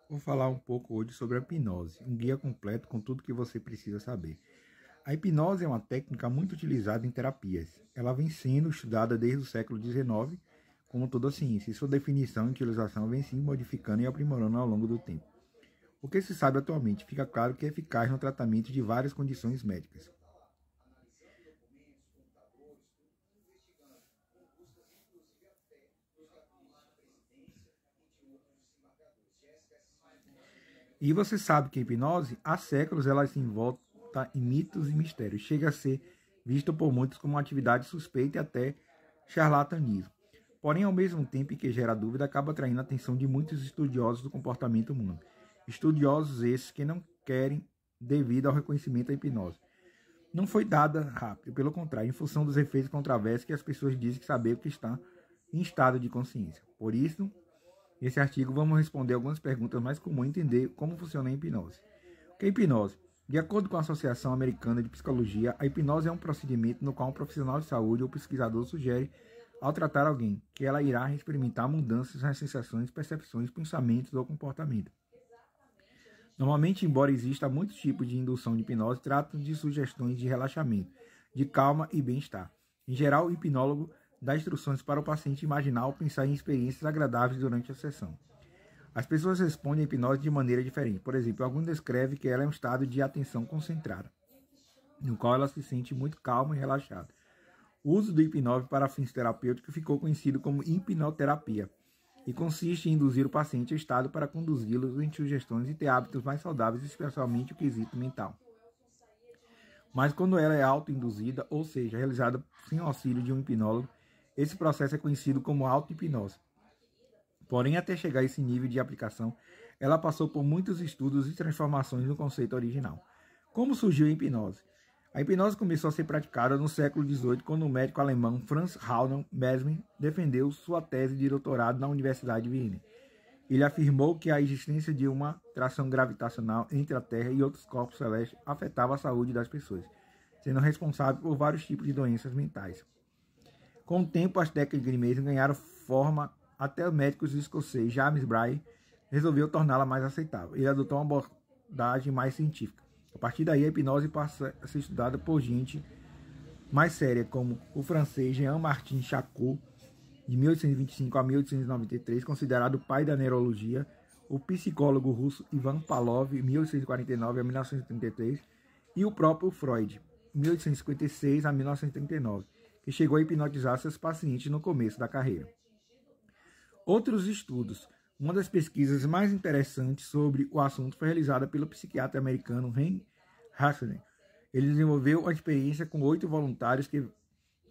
Vou falar um pouco hoje sobre a hipnose, um guia completo com tudo que você precisa saber. A hipnose é uma técnica muito utilizada em terapias. Ela vem sendo estudada desde o século XIX, como toda a ciência, e sua definição e utilização vem se modificando e aprimorando ao longo do tempo. O que se sabe atualmente fica claro que é eficaz no tratamento de várias condições médicas. E você sabe que a hipnose, há séculos, ela se envolta em mitos e mistérios. Chega a ser vista por muitos como uma atividade suspeita e até charlatanismo. Porém, ao mesmo tempo que gera dúvida, acaba atraindo a atenção de muitos estudiosos do comportamento humano. Estudiosos esses que não querem devido ao reconhecimento da hipnose. Não foi dada rápido, pelo contrário, em função dos efeitos controversos que as pessoas dizem que saber o que está em estado de consciência. Por isso, nesse artigo, vamos responder algumas perguntas mais comuns e entender como funciona a hipnose. O que é hipnose? De acordo com a Associação Americana de Psicologia, a hipnose é um procedimento no qual um profissional de saúde ou pesquisador sugere, ao tratar alguém, que ela irá experimentar mudanças nas sensações, percepções, pensamentos ou comportamento. Normalmente, embora exista muitos tipos de indução de hipnose, tratam de sugestões de relaxamento, de calma e bem-estar. Em geral, o hipnólogo dá instruções para o paciente imaginar ou pensar em experiências agradáveis durante a sessão. As pessoas respondem à hipnose de maneira diferente. Por exemplo, alguns descrevem que ela é um estado de atenção concentrada, no qual ela se sente muito calma e relaxada. O uso do hipnose para fins terapêuticos ficou conhecido como hipnoterapia e consiste em induzir o paciente ao estado para conduzi-los em sugestões e ter hábitos mais saudáveis, especialmente o quesito mental. Mas quando ela é autoinduzida, ou seja, realizada sem o auxílio de um hipnólogo, esse processo é conhecido como auto-hipnose. Porém, até chegar a esse nível de aplicação, ela passou por muitos estudos e transformações no conceito original. Como surgiu a hipnose? A hipnose começou a ser praticada no século XVIII, quando o médico alemão Franz Reinhold Mesmer defendeu sua tese de doutorado na Universidade de Viena. Ele afirmou que a existência de uma atração gravitacional entre a Terra e outros corpos celestes afetava a saúde das pessoas, sendo responsável por vários tipos de doenças mentais. Com o tempo, as técnicas de Mesmer ganharam forma até o médico escocês James Bray resolveu torná-la mais aceitável. Ele adotou uma abordagem mais científica. A partir daí, a hipnose passa a ser estudada por gente mais séria, como o francês Jean-Martin Charcot, de 1825 a 1893, considerado o pai da neurologia, o psicólogo russo Ivan Pavlov, de 1849 a 1933, e o próprio Freud, de 1856 a 1939, que chegou a hipnotizar seus pacientes no começo da carreira. Outros estudos. Uma das pesquisas mais interessantes sobre o assunto foi realizada pelo psiquiatra americano Henry Hassner. Ele desenvolveu a experiência com 8 voluntários que,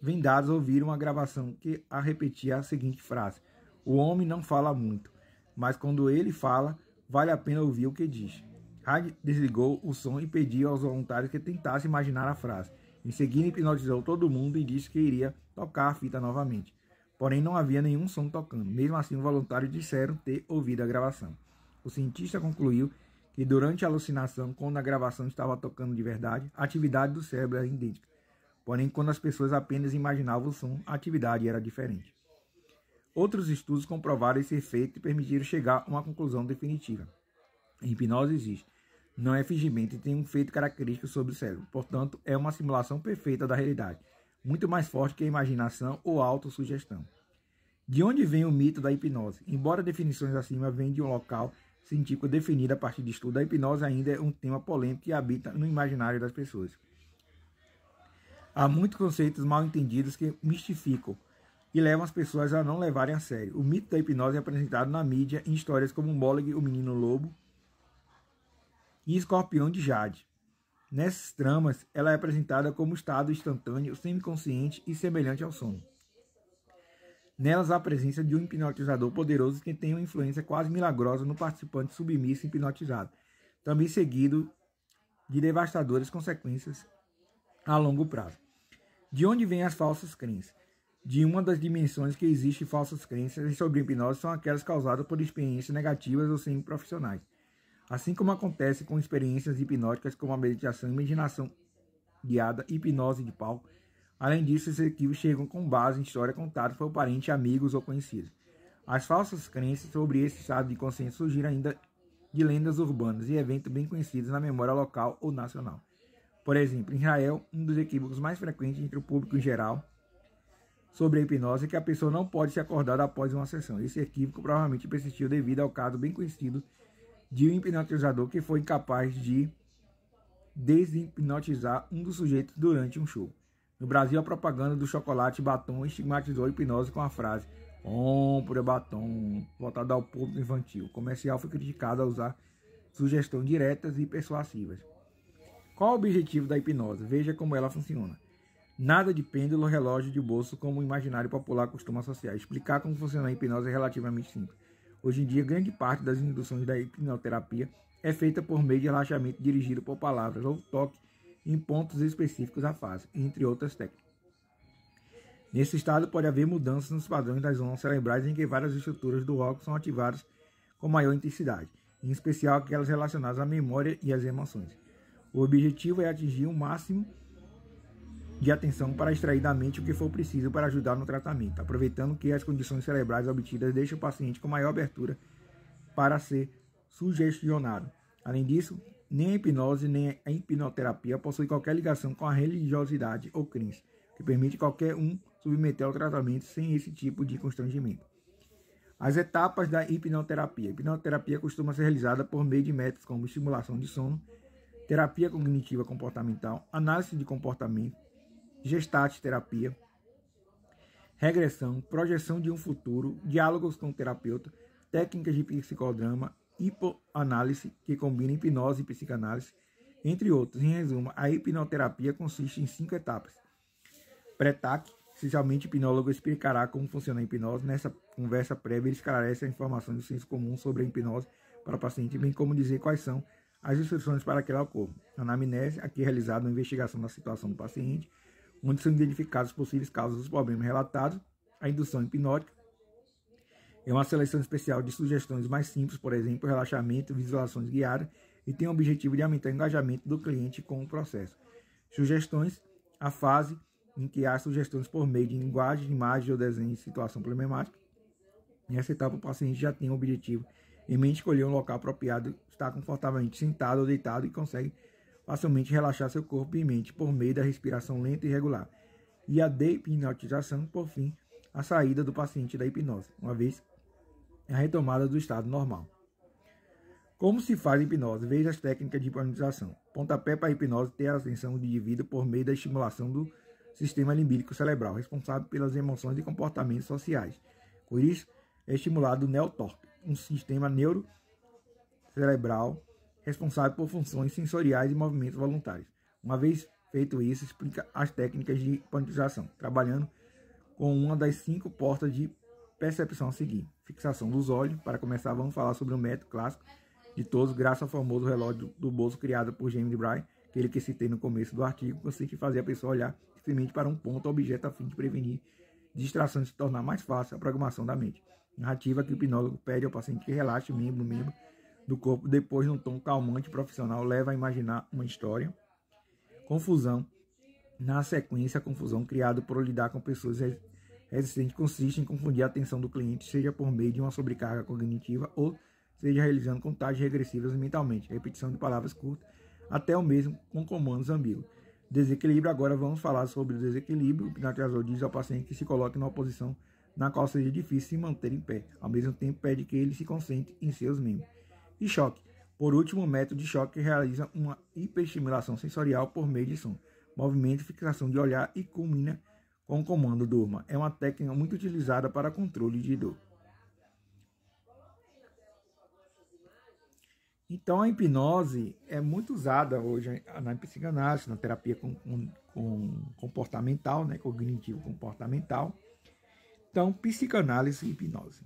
vendados, ouviram uma gravação que a repetia a seguinte frase: "O homem não fala muito, mas quando ele fala, vale a pena ouvir o que diz." Hassner desligou o som e pediu aos voluntários que tentassem imaginar a frase. Em seguida, hipnotizou todo mundo e disse que iria tocar a fita novamente. Porém, não havia nenhum som tocando. Mesmo assim, os voluntários disseram ter ouvido a gravação. O cientista concluiu que durante a alucinação, quando a gravação estava tocando de verdade, a atividade do cérebro era idêntica. Porém, quando as pessoas apenas imaginavam o som, a atividade era diferente. Outros estudos comprovaram esse efeito e permitiram chegar a uma conclusão definitiva. A hipnose existe. Não é fingimento e tem um efeito característico sobre o cérebro. Portanto, é uma simulação perfeita da realidade, muito mais forte que a imaginação ou a autossugestão. De onde vem o mito da hipnose? Embora definições acima venham de um local científico definido a partir de estudo, a hipnose ainda é um tema polêmico que habita no imaginário das pessoas. Há muitos conceitos mal entendidos que mistificam e levam as pessoas a não levarem a sério. O mito da hipnose é apresentado na mídia em histórias como Moloch, o Menino Lobo e Escorpião de Jade. Nessas tramas, ela é apresentada como estado instantâneo, semiconsciente e semelhante ao sono. Nelas há a presença de um hipnotizador poderoso que tem uma influência quase milagrosa no participante submisso hipnotizado, também seguido de devastadoras consequências a longo prazo. De onde vêm as falsas crenças? De uma das dimensões que existem falsas crenças sobre hipnose são aquelas causadas por experiências negativas ou semi-profissionais. Assim como acontece com experiências hipnóticas como a meditação, imaginação guiada, hipnose de palco. Além disso, esses equívocos chegam com base em história contada por parentes, amigos ou conhecidos. As falsas crenças sobre esse estado de consciência surgiram ainda de lendas urbanas e eventos bem conhecidos na memória local ou nacional. Por exemplo, em Israel, um dos equívocos mais frequentes entre o público em geral sobre a hipnose é que a pessoa não pode se acordar após uma sessão. Esse equívoco provavelmente persistiu devido ao caso bem conhecido de um hipnotizador que foi incapaz de deshipnotizar um dos sujeitos durante um show. No Brasil, a propaganda do chocolate batom estigmatizou a hipnose com a frase "compre batom", voltada ao público infantil. O comercial foi criticado ao usar sugestões diretas e persuasivas. Qual o objetivo da hipnose? Veja como ela funciona. Nada de pêndulo ou relógio de bolso como o imaginário popular costuma associar. Explicar como funciona a hipnose é relativamente simples. Hoje em dia, grande parte das induções da hipnoterapia é feita por meio de relaxamento dirigido por palavras ou toque em pontos específicos da face, entre outras técnicas. Nesse estado, pode haver mudanças nos padrões das ondas cerebrais em que várias estruturas do órgão são ativadas com maior intensidade, em especial aquelas relacionadas à memória e às emoções. O objetivo é atingir um máximo de atenção para extrair da mente o que for preciso para ajudar no tratamento, aproveitando que as condições cerebrais obtidas deixam o paciente com maior abertura para ser sugestionado. Além disso, nem a hipnose nem a hipnoterapia possuem qualquer ligação com a religiosidade ou crença, que permite qualquer um submeter ao tratamento sem esse tipo de constrangimento. As etapas da hipnoterapia. A hipnoterapia costuma ser realizada por meio de métodos como estimulação de sono, terapia cognitiva comportamental, análise de comportamento, gestalt terapia, regressão, projeção de um futuro, diálogos com o terapeuta, técnicas de psicodrama, hipoanálise, que combina hipnose e psicanálise, entre outros. Em resumo, a hipnoterapia consiste em 5 etapas. Pré-TAC, essencialmente o hipnólogo explicará como funciona a hipnose. Nessa conversa prévia, ele esclarece a informação do senso comum sobre a hipnose para o paciente, bem como dizer quais são as instruções para que ela ocorra. A anamnese, aqui é realizada uma investigação da situação do paciente, onde são identificadas possíveis causas dos problemas relatados. A indução hipnótica é uma seleção especial de sugestões mais simples, por exemplo, relaxamento, visualizações guiadas, e tem o objetivo de aumentar o engajamento do cliente com o processo. Sugestões, a fase em que há sugestões por meio de linguagem, imagem ou desenho em situação problemática. Nessa etapa, o paciente já tem o objetivo em mente, escolher um local apropriado, está confortavelmente sentado ou deitado e consegue facilmente relaxar seu corpo e mente por meio da respiração lenta e regular. E a dehipnotização, por fim, a saída do paciente da hipnose, uma vez a retomada do estado normal. Como se faz a hipnose? Veja as técnicas de hipnotização. Pontapé para a hipnose ter a atenção do indivíduo por meio da estimulação do sistema limbíco cerebral, responsável pelas emoções e comportamentos sociais. Por isso, é estimulado o neotorque, um sistema neurocerebral responsável por funções sensoriais e movimentos voluntários. Uma vez feito isso, explica as técnicas de hipnotização, trabalhando com uma das 5 portas de percepção a seguir. Fixação dos olhos. Para começar, vamos falar sobre o método clássico de todos, graças ao famoso relógio do bolso criado por James Bray, aquele que citei no começo do artigo, consiste em fazer a pessoa olhar simplesmente para um ponto ou objeto a fim de prevenir distrações e se tornar mais fácil a programação da mente. Narrativa que o hipnólogo pede ao paciente que relaxe o membro do corpo, depois, num tom calmante profissional, leva a imaginar uma história. Confusão. Na sequência, a confusão criada por lidar com pessoas resistentes consiste em confundir a atenção do cliente, seja por meio de uma sobrecarga cognitiva ou seja realizando contagens regressivas mentalmente, repetição de palavras curtas, até o mesmo com comandos ambíguos. Desequilíbrio. Agora vamos falar sobre o desequilíbrio. O hipnotizador diz ao paciente que se coloque numa posição na qual seja difícil se manter em pé. Ao mesmo tempo, pede que ele se concentre em seus membros. E choque. Por último, o método de choque realiza uma hiperestimulação sensorial por meio de som, movimento e fixação de olhar e culmina com o comando durma. É uma técnica muito utilizada para controle de dor. Então, a hipnose é muito usada hoje na psicanálise, na terapia comportamental, né, cognitivo-comportamental. Então, psicanálise e hipnose.